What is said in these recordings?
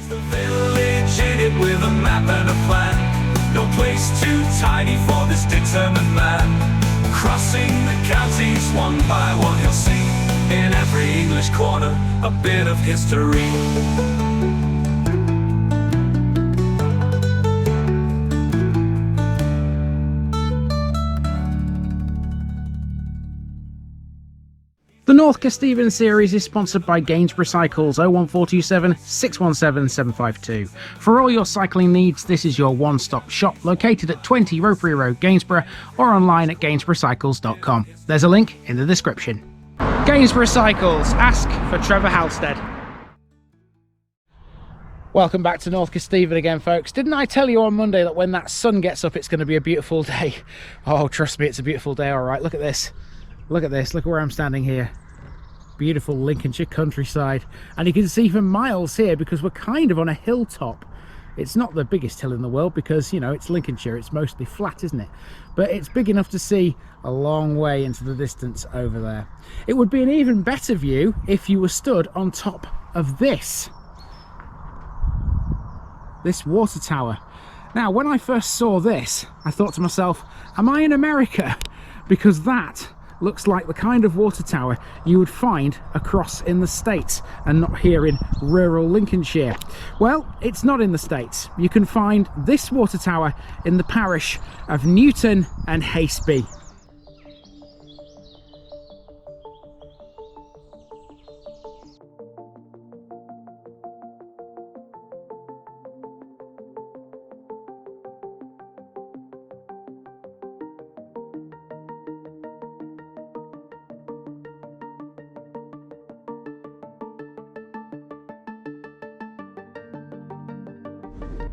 The village in it with a map and a plan. No place too tiny for this determined man. Crossing the counties one by one, you'll see in every English corner a bit of history. The North Kesteven series is sponsored by Gainsborough Cycles 01427 617 752. For all your cycling needs, this is your one-stop shop located at 20 Ropery Road, Gainsborough, or online at gainsboroughcycles.com. There's a link in the description. Gainsborough Cycles, ask for Trevor Halstead. Welcome back to North Kesteven again, folks. Didn't I tell you on Monday that when that sun gets up it's going to be a beautiful day? Oh, trust me, it's a beautiful day, alright. Look at this. Look at this, look where I'm standing here. Beautiful Lincolnshire countryside. And you can see for miles here because we're kind of on a hilltop. It's not the biggest hill in the world because, you know, it's Lincolnshire, it's mostly flat, isn't it? But it's big enough to see a long way into the distance over there. It would be an even better view if you were stood on top of this water tower. Now, when I first saw this, I thought to myself, am I in America? Because that looks like the kind of water tower you would find across in the States and not here in rural Lincolnshire. Well, it's not in the States. You can find this water tower in the parish of Newton and Haceby.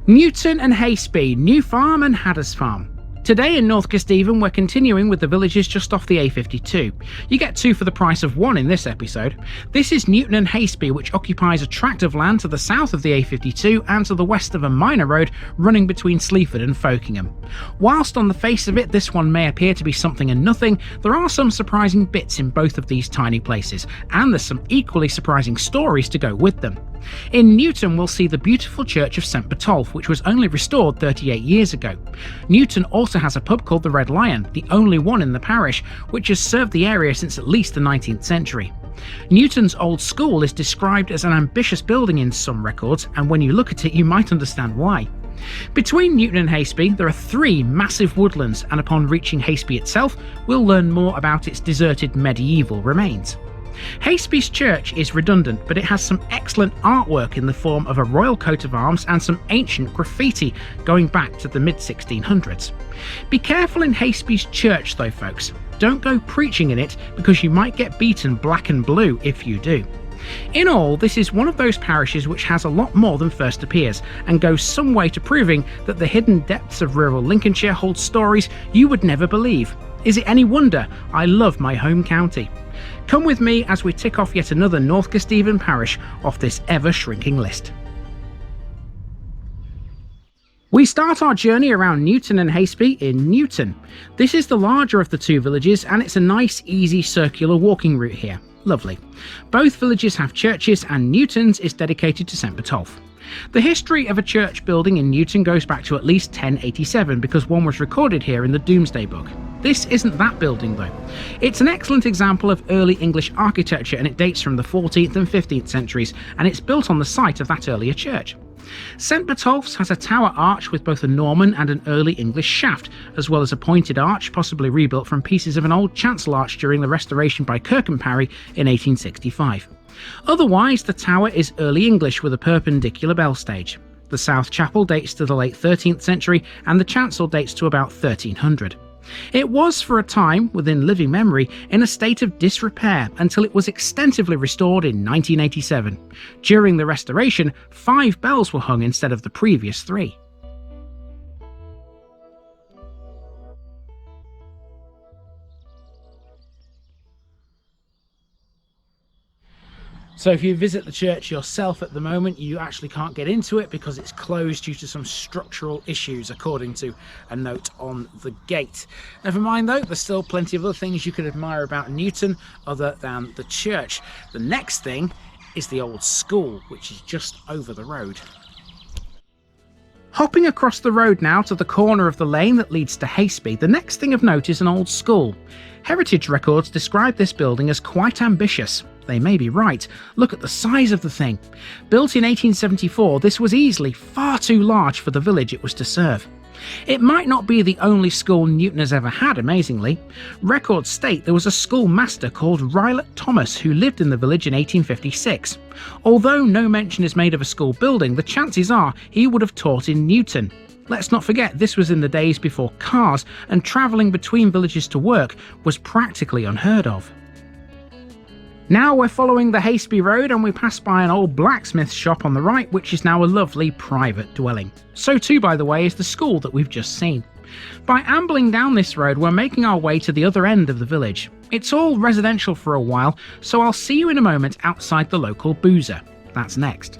Newton and Haceby, New Farm and Hadders Farm. Today in North Kesteven we're continuing with the villages just off the A52. You get two for the price of one in this episode. This is Newton and Haceby, which occupies a tract of land to the south of the A52 and to the west of a minor road running between Sleaford and Fokingham. Whilst on the face of it this one may appear to be something and nothing, there are some surprising bits in both of these tiny places, and there's some equally surprising stories to go with them. In Newton we'll see the beautiful church of St Botolph, which was only restored 38 years ago. Newton also has a pub called the Red Lion, the only one in the parish, which has served the area since at least the 19th century. Newton's old school is described as an ambitious building in some records, and when you look at it you might understand why. Between Newton and Haceby there are three massive woodlands, and upon reaching Haceby itself we'll learn more about its deserted medieval remains. Haceby's church is redundant, but it has some excellent artwork in the form of a royal coat of arms and some ancient graffiti going back to the mid-1600s. Be careful in Haceby's church though, folks. Don't go preaching in it because you might get beaten black and blue if you do. In all, this is one of those parishes which has a lot more than first appears, and goes some way to proving that the hidden depths of rural Lincolnshire hold stories you would never believe. Is it any wonder I love my home county? Come with me as we tick off yet another North Kesteven parish off this ever-shrinking list. We start our journey around Newton and Haceby in Newton. This is the larger of the two villages, and it's a nice, easy, circular walking route here. Lovely. Both villages have churches, and Newton's is dedicated to St Botolph. The history of a church building in Newton goes back to at least 1087 because one was recorded here in the Domesday Book. This isn't that building though. It's an excellent example of early English architecture, and it dates from the 14th and 15th centuries, and it's built on the site of that earlier church. St Botolph's has a tower arch with both a Norman and an early English shaft, as well as a pointed arch possibly rebuilt from pieces of an old chancel arch during the restoration by Kesteven Parish in 1865. Otherwise, the tower is early English with a perpendicular bell stage. The south chapel dates to the late 13th century and the chancel dates to about 1300. It was for a time, within living memory, in a state of disrepair until it was extensively restored in 1987. During the restoration, 5 bells were hung instead of the previous 3. So if you visit the church yourself at the moment, you actually can't get into it because it's closed due to some structural issues, according to a note on the gate. Never mind though, there's still plenty of other things you could admire about Newton other than the church. The next thing is the old school, which is just over the road. Hopping across the road now to the corner of the lane that leads to Haceby, the next thing of note is an old school. Heritage records describe this building as quite ambitious. They may be right. Look at the size of the thing. Built in 1874, this was easily far too large for the village it was to serve. It might not be the only school Newton has ever had, amazingly. Records state there was a schoolmaster called Rylott Thomas who lived in the village in 1856. Although no mention is made of a school building, the chances are he would have taught in Newton. Let's not forget this was in the days before cars, and travelling between villages to work was practically unheard of. Now we're following the Haceby Road and we pass by an old blacksmith shop on the right, which is now a lovely private dwelling. So too, by the way, is the school that we've just seen. By ambling down this road, we're making our way to the other end of the village. It's all residential for a while, so I'll see you in a moment outside the local boozer. That's next.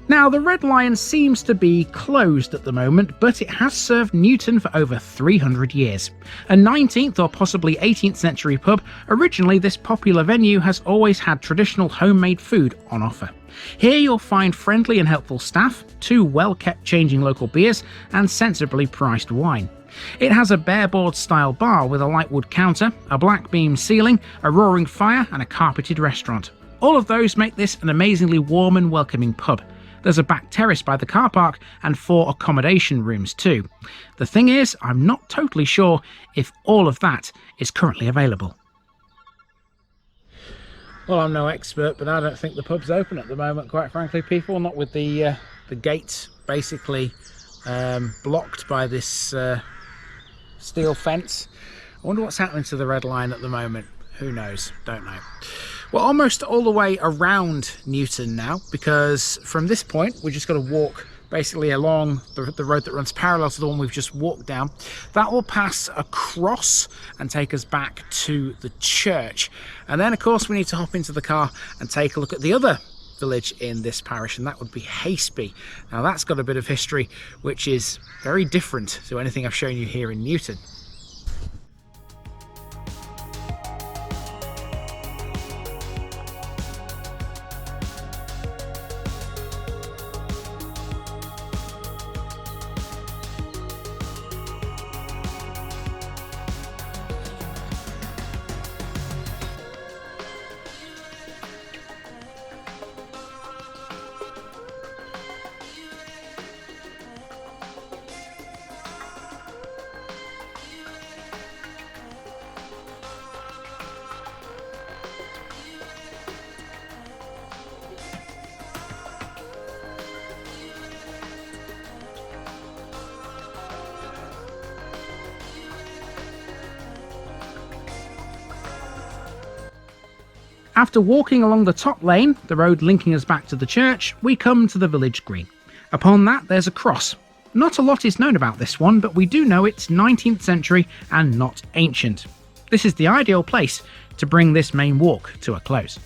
Now, the Red Lion seems to be closed at the moment, but it has served Newton for over 300 years. A 19th or possibly 18th century pub, originally this popular venue has always had traditional homemade food on offer. Here you'll find friendly and helpful staff, 2 well-kept changing local beers, and sensibly priced wine. It has a bareboard style bar with a light wood counter, a black beam ceiling, a roaring fire, and a carpeted restaurant. All of those make this an amazingly warm and welcoming pub. There's a back terrace by the car park and 4 accommodation rooms too. The thing is, I'm not totally sure if all of that is currently available. Well, I'm no expert, but I don't think the pub's open at the moment, quite frankly, people. Not with the gates basically blocked by this steel fence. I wonder what's happening to the Red Lion at the moment. Who knows? Don't know. We're almost all the way around Newton now, because from this point we're just going to walk basically along the road that runs parallel to the one we've just walked down. That will pass across and take us back to the church, and then of course we need to hop into the car and take a look at the other village in this parish, and that would be Haceby. Now that's got a bit of history which is very different to anything I've shown you here in Newton. After walking along the top lane, the road linking us back to the church, we come to the village green. Upon that there's a cross. Not a lot is known about this one, but we do know it's 19th century and not ancient. This is the ideal place to bring this main walk to a close.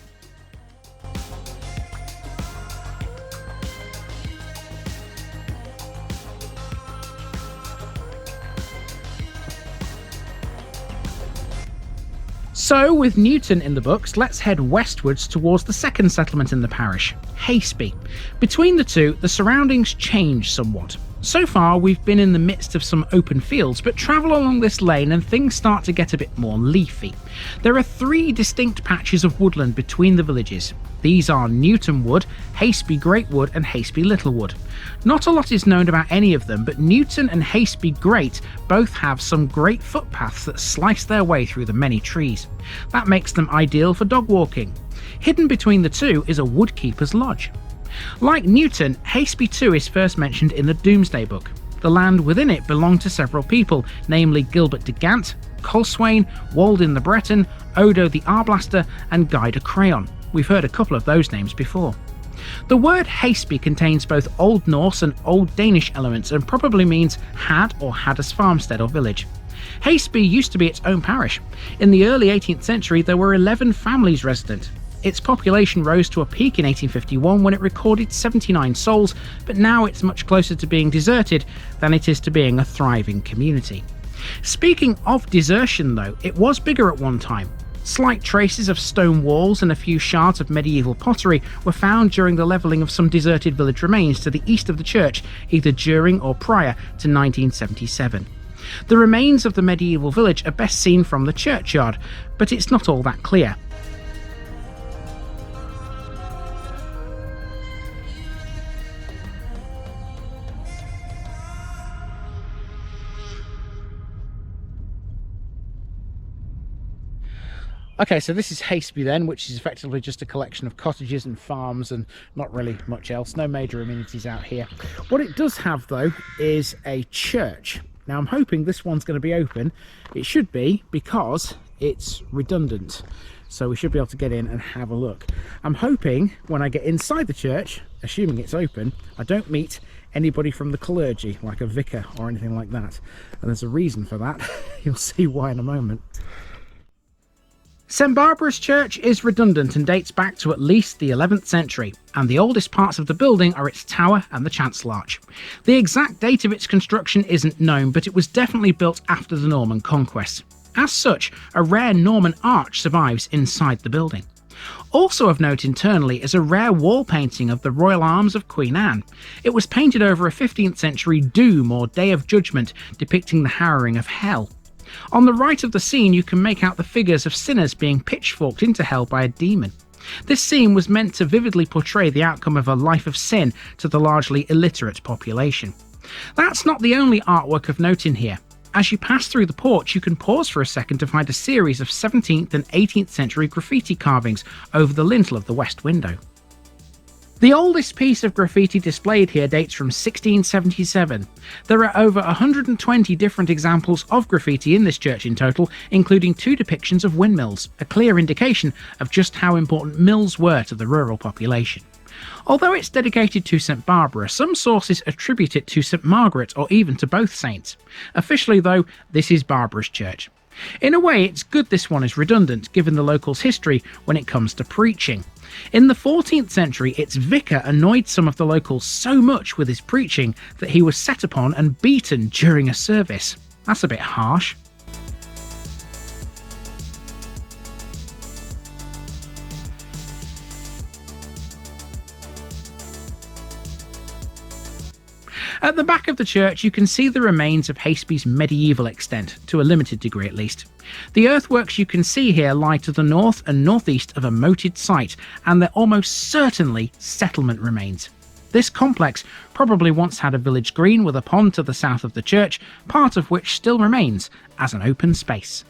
So, with Newton in the books, let's head westwards towards the second settlement in the parish, Haceby. Between the two, the surroundings change somewhat. So far, we've been in the midst of some open fields, but travel along this lane and things start to get a bit more leafy. There are 3 distinct patches of woodland between the villages. These are Newton Wood, Haceby Great Wood and Haceby Little Wood. Not a lot is known about any of them, but Newton and Haceby Great both have some great footpaths that slice their way through the many trees. That makes them ideal for dog walking. Hidden between the two is a woodkeeper's lodge. Like Newton, Haceby too is first mentioned in the Domesday Book. The land within it belonged to several people, namely Gilbert de Gant, Colswain, Waldin the Breton, Odo the Arblaster and Guy de Crayon. We've heard a couple of those names before. The word Haceby contains both Old Norse and Old Danish elements and probably means had or hadders farmstead or village. Haceby used to be its own parish. In the early 18th century there were 11 families resident. Its population rose to a peak in 1851 when it recorded 79 souls, but now it's much closer to being deserted than it is to being a thriving community. Speaking of desertion though, it was bigger at one time. Slight traces of stone walls and a few shards of medieval pottery were found during the levelling of some deserted village remains to the east of the church, either during or prior to 1977. The remains of the medieval village are best seen from the churchyard, but it's not all that clear. Okay, so this is Haceby then, which is effectively just a collection of cottages and farms and not really much else. No major amenities out here. What it does have though is a church. Now I'm hoping this one's going to be open. It should be, because it's redundant. So we should be able to get in and have a look. I'm hoping when I get inside the church, assuming it's open, I don't meet anybody from the clergy, like a vicar or anything like that. And there's a reason for that. You'll see why in a moment. St Barbara's Church is redundant and dates back to at least the 11th century, and the oldest parts of the building are its tower and the chancel arch. The exact date of its construction isn't known, but it was definitely built after the Norman conquest. As such, a rare Norman arch survives inside the building. Also of note internally is a rare wall painting of the royal arms of Queen Anne. It was painted over a 15th century doom or Day of Judgment depicting the harrowing of hell. On the right of the scene you can make out the figures of sinners being pitchforked into hell by a demon. This scene was meant to vividly portray the outcome of a life of sin to the largely illiterate population. That's not the only artwork of note in here. As you pass through the porch you can pause for a second to find a series of 17th and 18th century graffiti carvings over the lintel of the west window. The oldest piece of graffiti displayed here dates from 1677. There are over 120 different examples of graffiti in this church in total, including 2 depictions of windmills, a clear indication of just how important mills were to the rural population. Although it's dedicated to St Barbara, some sources attribute it to St Margaret or even to both saints. Officially though, this is Barbara's church. In a way, it's good this one is redundant, given the local's history when it comes to preaching. In the 14th century, its vicar annoyed some of the locals so much with his preaching that he was set upon and beaten during a service. That's a bit harsh. At the back of the church you can see the remains of Haceby's medieval extent, to a limited degree at least. The earthworks you can see here lie to the north and northeast of a moated site, and they're almost certainly settlement remains. This complex probably once had a village green with a pond to the south of the church, part of which still remains as an open space.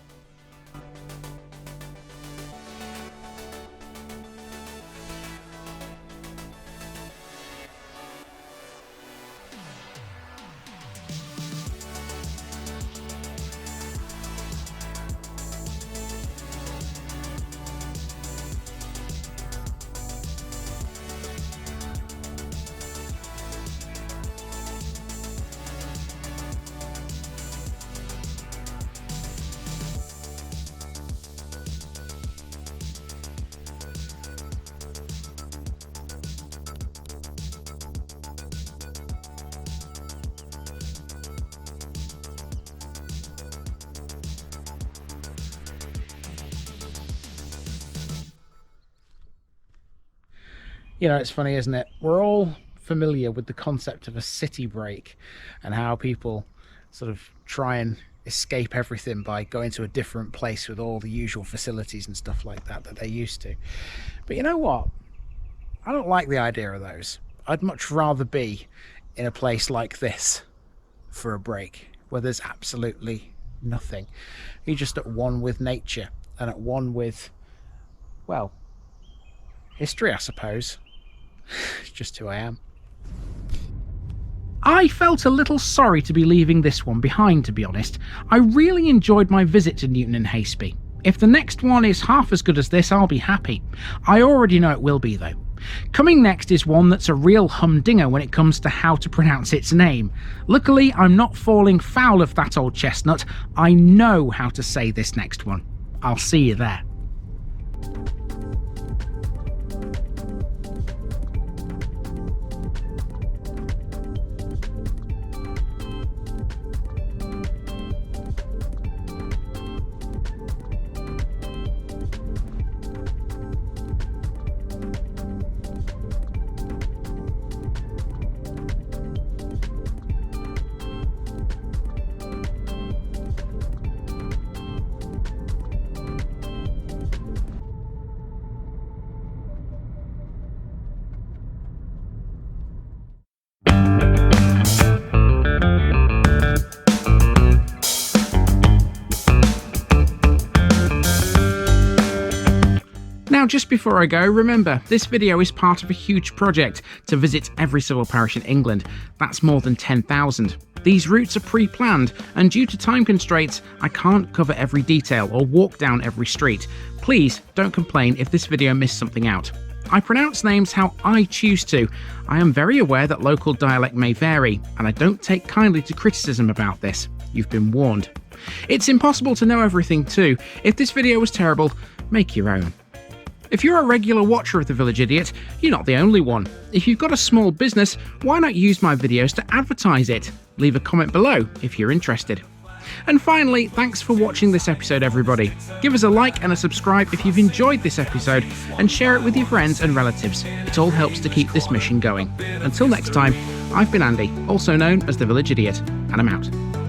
You know, it's funny, isn't it? We're all familiar with the concept of a city break and how people sort of try and escape everything by going to a different place with all the usual facilities and stuff like that they're used to. But you know what? I don't like the idea of those. I'd much rather be in a place like this for a break, where there's absolutely nothing. You're just at one with nature and at one with, well, history, I suppose. It's just who I am. I felt a little sorry to be leaving this one behind, to be honest. I really enjoyed my visit to Newton and Haceby. If the next one is half as good as this, I'll be happy. I already know it will be, though. Coming next is one that's a real humdinger when it comes to how to pronounce its name. Luckily, I'm not falling foul of that old chestnut. I know how to say this next one. I'll see you there. Now, just before I go, remember, this video is part of a huge project to visit every civil parish in England. That's more than 10,000. These routes are pre-planned, and due to time constraints, I can't cover every detail or walk down every street. Please don't complain if this video missed something out. I pronounce names how I choose to. I am very aware that local dialect may vary, and I don't take kindly to criticism about this. You've been warned. It's impossible to know everything too. If this video was terrible, make your own. If you're a regular watcher of The Village Idiot, you're not the only one. If you've got a small business, why not use my videos to advertise it? Leave a comment below if you're interested. And finally, thanks for watching this episode, everybody. Give us a like and a subscribe if you've enjoyed this episode, and share it with your friends and relatives. It all helps to keep this mission going. Until next time, I've been Andy, also known as The Village Idiot, and I'm out.